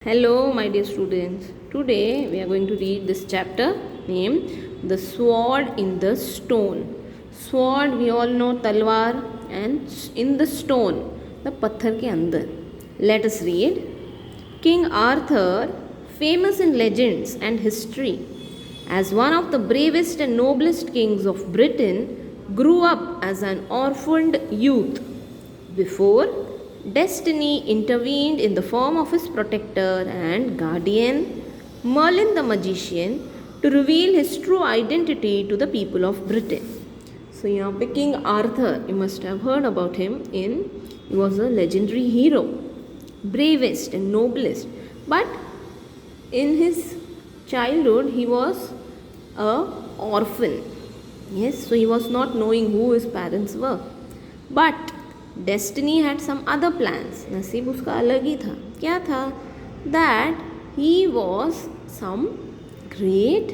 Hello, my dear students. Today we are going to read this chapter named The Sword in the Stone. Sword, we all know talwar, and in the stone, the patthar ke andar. Let us read. King Arthur, famous in legends and history, as one of the bravest and noblest kings of Britain, grew up as an orphaned youth. Before Destiny intervened in the form of his protector and guardian, Merlin the magician, to reveal his true identity to the people of Britain. So, यहाँ पे King Arthur, you must have heard about him. He was a legendary hero, bravest and noblest. But in his childhood, he was a orphan. Yes, so he was not knowing who his parents were. But Destiny had some other plans. नसीब उसका अलग ही था. क्या था? That he was some great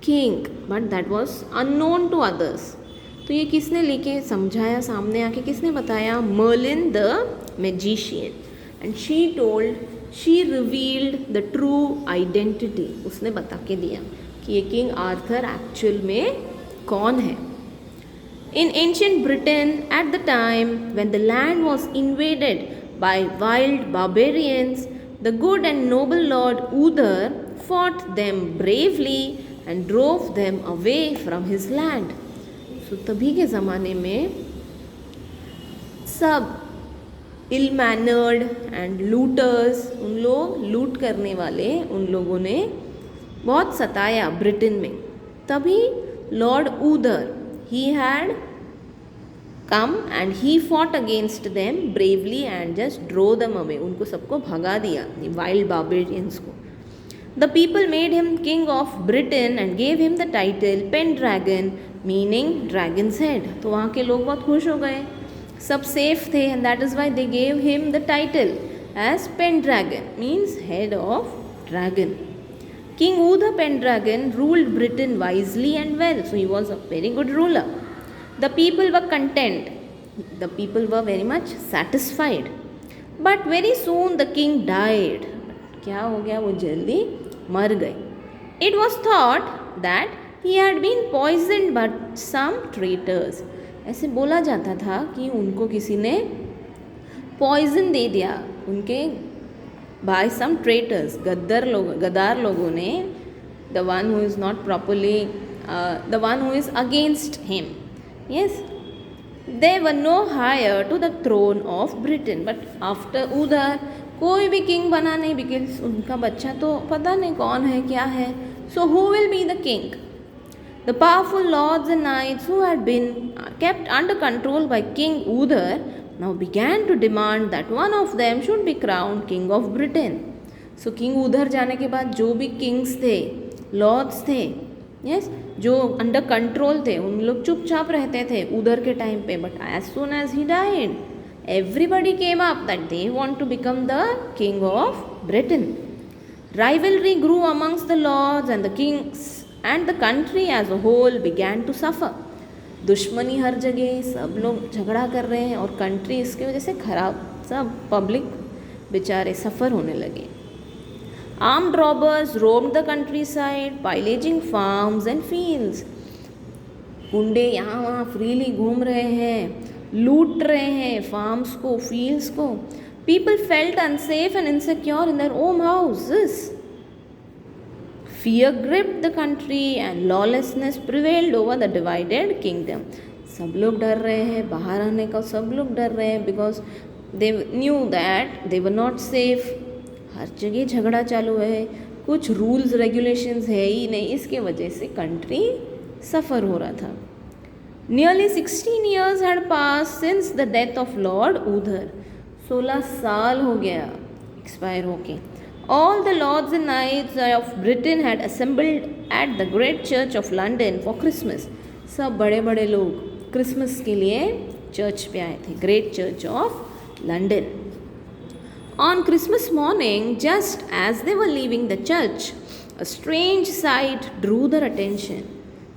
king, but that was unknown to others. तो ये किसने लेके समझाया, सामने आके किसने बताया? Merlin the magician. And she revealed the true identity. उसने बता के दिया कि ये किंग आर्थर एक्चुअल में कौन है. In ancient Britain, at the time when the land was invaded by wild barbarians, the good and noble Lord Uther fought them bravely and drove them away from his land. So तभी के ज़माने में सब ill-mannered and looters, उन लोग लूट करने वाले उन लोगों ने बहुत सताया ब्रिटेन में. तभी Lord ऊदर, he had come and he fought against them bravely and just drove them away. उनको सबको भगा दिया, wild barbarians को. The people made him king of Britain and gave him the title Pendragon, meaning dragon's head. तो वहाँ के लोग बहुत खुश हो गए, सब safe थे, and that is why they gave him the title as Pendragon, means head of dragon. King Uther Pendragon ruled Britain wisely and well, so he was a very good ruler. The people were content. The people were very much satisfied. But very soon the king died. क्या हो गया? वो जल्दी मर गए. It was thought that he had been poisoned by some traitors. ऐसे बोला जाता था कि उनको किसी ने पॉइजन दे दिया, उनके by some traitors, गद्दार लोगों ने, the one who is not properly, the one who is against him. Yes, they were no higher to the throne of Britain. But after Uther, कोई भी king बना नहीं, because उनका बच्चा तो पता नहीं कौन है, क्या है. So who will be the king? The powerful lords and knights who had been kept under control by King Uther now began to demand that one of them should be crowned king of Britain. So King Uther जाने के बाद जो भी kings थे, lords थे, yes, जो under control थे, उन लोग चुपचाप रहते थे उधर के टाइम पे. But as soon as he died, everybody came up that they want to become the king of Britain. Rivalry grew amongst the lords and the kings and the country as a whole began to suffer. दुश्मनी हर जगह, सब लोग झगड़ा कर रहे हैं और कंट्री इसकी वजह से खराब, सब पब्लिक बेचारे सफ़र होने लगे. Armed robbers roamed the countryside, pillaging farms and fields. गुंडे यहाँ वहाँ फ्रीली घूम रहे हैं, लूट रहे हैं फार्म्स को, फील्ड्स को. People felt unsafe and insecure in their own houses. Fear gripped the country and lawlessness prevailed over the divided kingdom. सब लोग डर रहे हैं, बाहर आने का सब लोग डर रहे हैं, because they knew that they were not safe. हर जगह झगड़ा चालू है, कुछ रूल्स रेगुलेशंस है ही नहीं, इसके वजह से कंट्री सफ़र हो रहा था. Nearly 16 years had passed since the death of Lord Uther. 16 साल हो गया एक्सपायर होके. All the lords and knights of Britain had assembled at the great church of London for Christmas. सब बड़े बड़े लोग क्रिसमस के लिए चर्च पे आए थे, great church of London. On Christmas morning, just as they were leaving the church, a strange sight drew their attention.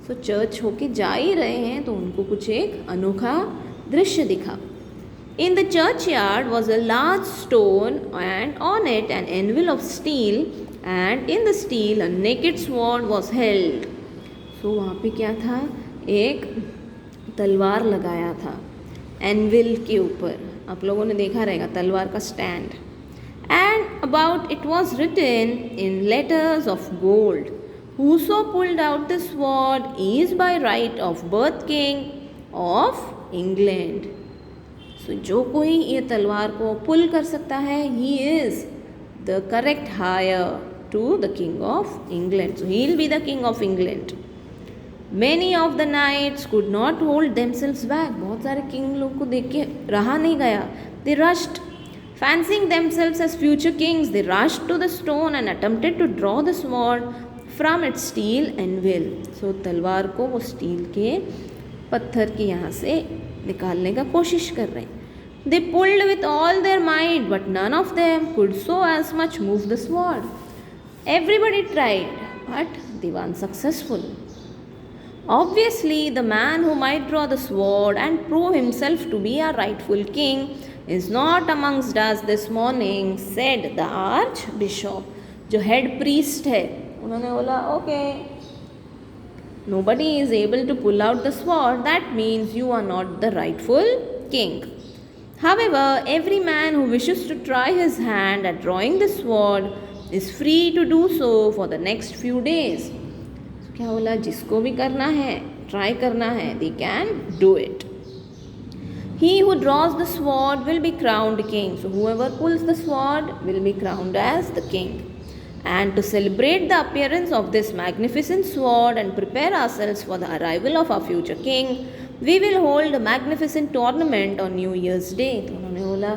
So church होके जा ही रहे हैं तो उनको कुछ एक अनोखा दृश्य दिखा. In the churchyard was a large stone, and on it an anvil of steel, and in the steel a naked sword was held. So वहाँ पे क्या था? एक तलवार लगाया था एनविल के ऊपर. आप लोगों ने देखा रहेगा तलवार का stand. And about it was written in letters of gold, Whoso pulled out the sword is by right of birth king of England. So जो कोई ये तलवार को पुल कर सकता है, he is the correct heir to the king of England. So he will be the king of England. Many of the knights could not hold themselves back. बहुत सारे किंग लोग को देख के रहा नहीं गया. They rushed, fancying themselves as future kings. They rushed to the stone and attempted to draw the sword from its steel anvil. So तलवार को वो स्टील के पत्थर के यहाँ से निकालने का कोशिश कर रहे हैं. They pulled with all their might, but none of them could so as much move the sword. Everybody tried, but they were unsuccessful. Obviously, the man who might draw the sword and prove himself to be our rightful king is not amongst us this morning, said the archbishop. जो head priest है, उन्होंने बोला, okay, nobody is able to pull out the sword. That means you are not the rightful king. However, every man who wishes to try his hand at drawing the sword is free to do so for the next few days. So, क्या बोला? जिसको भी करना है, try करना है, they can do it. He who draws the sword will be crowned king. So whoever pulls the sword will be crowned as the king. And to celebrate the appearance of this magnificent sword and prepare ourselves for the arrival of our future king, we will hold a magnificent tournament on New Year's Day. तो उन्होंने बोला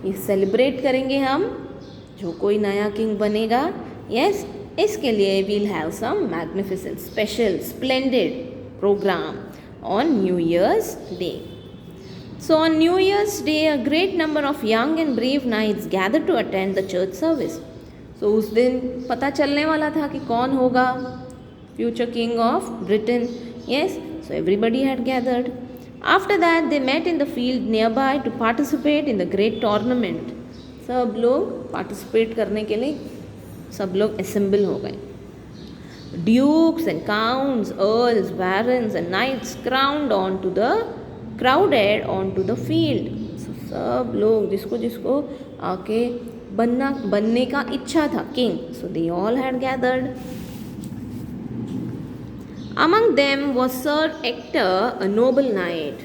ये celebrate करेंगे हम, जो कोई नया king बनेगा. यस, इसके लिए we'll have some magnificent, special, splendid program on New Year's Day. So on New Year's Day, a great number of young and brave knights gathered to attend the church service. So उस दिन पता चलने वाला था कि कौन होगा future king of Britain. Yes, so everybody had gathered. After that, they met in the field nearby to participate in the great tournament. सब लोग participate करने के लिए सब लोग assemble हो गए. Dukes and counts, earls, barons and knights crowded onto the field. So, सब लोग जिसको जिसको आके बनने का इच्छा था king. So they all had gathered. Among them was Sir Ector, a noble knight.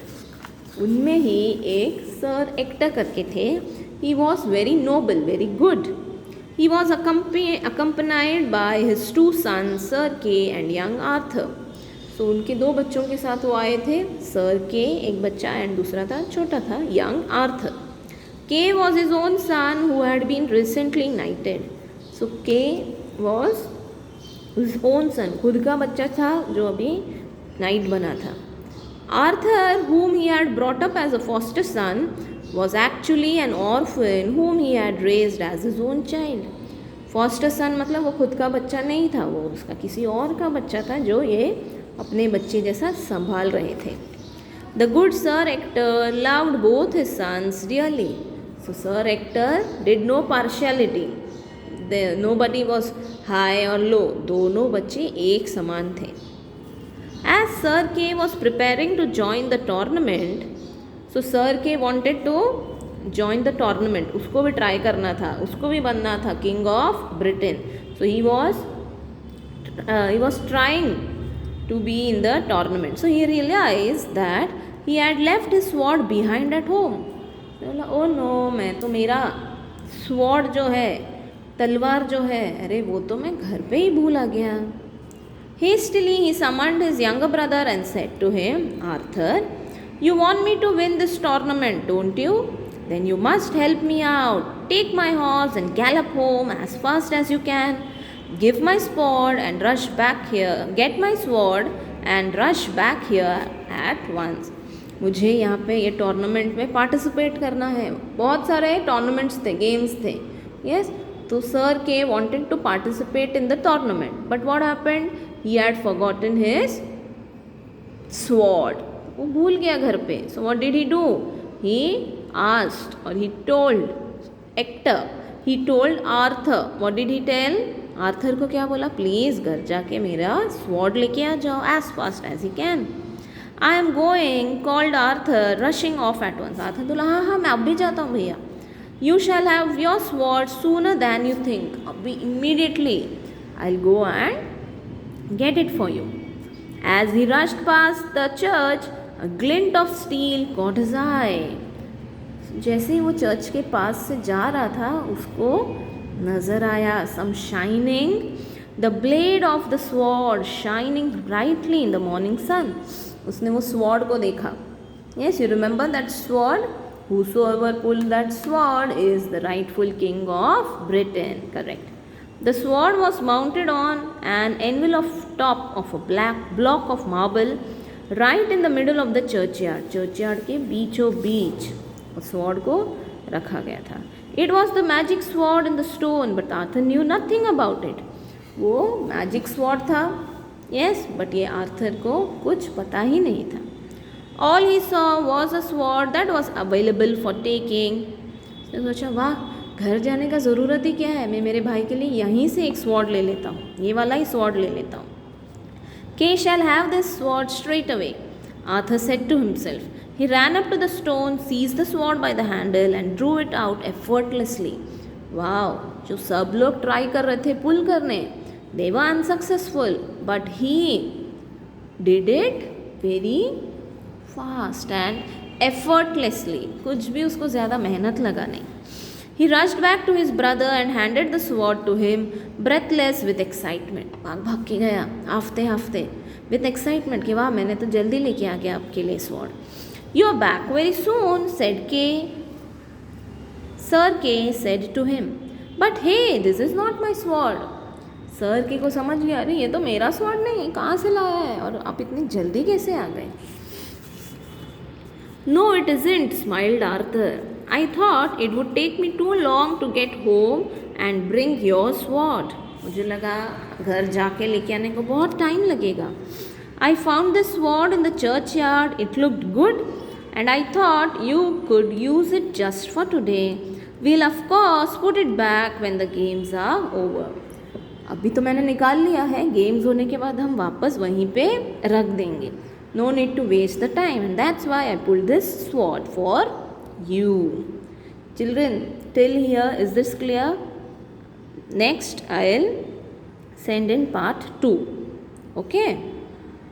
उनमें ही एक Sir Ector करके थे. He was very noble, very good. He was accompanied by his two sons, Sir Kay and young Arthur. So उनके दो बच्चों के साथ वो आए थे. Sir Kay एक बच्चा and दूसरा था छोटा था young Arthur. Kay was his own son who had been recently knighted. So Kay was his own son, खुद का बच्चा था जो अभी knight बना था. Arthur, whom he had brought up as a foster son, was actually an orphan whom he had raised as his own child. Foster son मतलब वो खुद का बच्चा नहीं था, वो उसका किसी और का बच्चा था जो ये अपने बच्चे जैसा संभाल रहे थे. The good Sir Ector loved both his sons dearly. So Sir Ector did no partiality. Nobody was high or low. दोनों बच्चे एक समान थे. As Sir Kay was preparing to join the tournament, so Sir Kay wanted to join the tournament. उसको भी try करना था, उसको भी बनना था King of Britain. So he was trying to be in the tournament. So he realized that he had left his sword behind at home. बोला oh no, मैं तो मेरा स्वॉर्ड जो है, तलवार जो है, अरे वो तो मैं घर पे ही भूल आ गया. Hastily he summoned his younger brother and said to him, Arthur, you want me to win this tournament, don't you? Then you must help me out. Take my horse and gallop home as fast as you can. Give my sword and rush back here. Get my sword and rush back here at once. मुझे यहाँ पे ये tournament में participate करना है. बहुत सारे tournaments थे, गेम्स थे. यस, तो सर के wanted to participate in the tournament, but what happened, he had forgotten his sword. वो भूल गया घर पे. So what did he do, he asked or he told Hector, he told Arthur, what did he tell? Arthur को क्या बोला? Please घर जाके मेरा स्वॉर्ड लेके आ जाओ as fast as he can. I am going, called Arthur, rushing off at once. Arthur बोला हाँ हाँ मैं अब भी जाता हूँ भैया. You shall have your sword sooner than you think. अभी immediately I'll go and get it for you. As he rushed past the church, a glint of steel caught his eye. जैसे ही वो चर्च के पास से जा रहा था उसको नज़र आया some shining, the blade of the sword shining brightly in the morning sun. उसने वो sword को देखा. Yes, you remember that sword? Whosoever pulled that sword is the rightful king of Britain. Correct. The sword was mounted on an anvil of top of a black block of marble right in the middle of the churchyard. Churchyard के बीचों बीच उस sword को रखा गया था. It was the magic sword in the stone, but Arthur knew nothing about it. वो magic sword था. Yes, but ये आर्थर को कुछ पता ही नहीं था. All he saw was a sword that was available for taking. उसने सोचा वाह घर जाने का ज़रूरत ही क्या है, मैं मेरे भाई के लिए यहीं से एक स्वॉर्ड ले लेता हूँ, ये वाला ही स्वॉर्ड ले लेता हूँ. Kay shall have this sword straight away, Arthur said to himself. He ran up to the stone, seized the sword by the handle and drew it out effortlessly. Wow, जो सब लोग ट्राई कर रहे थे पुल करने, they were unsuccessful, but he did it very fast and effortlessly. कुछ भी उसको ज़्यादा मेहनत लगा नहीं. He rushed back to his brother and handed the sword to him, breathless with excitement. भाग भाग के गया हाफते हाफते with excitement कि वाह मैंने तो जल्दी लेके आ गया आपके लिए sword. You are back very soon, said Kay. Sir Kay said to him. But hey, this is not my sword. Sir Kay को समझ गया अरे ये तो मेरा sword नहीं, कहाँ से लाया है और आप इतनी जल्दी कैसे आ गए? No, it isn't, smiled Arthur. I thought it would take me too long to get home and bring your sword. मुझे लगा घर जाके लेके आने को बहुत टाइम लगेगा. I found this sword in the churchyard. It looked good, and I thought you could use it just for today. We'll of course put it back when the games are over. अभी तो मैंने निकाल लिया है, games होने के बाद हम वापस वहीं पे रख देंगे. No need to waste the time, and that's why I pulled this sword for you. Children, till here is this clear? Next I'll send in part 2. Okay.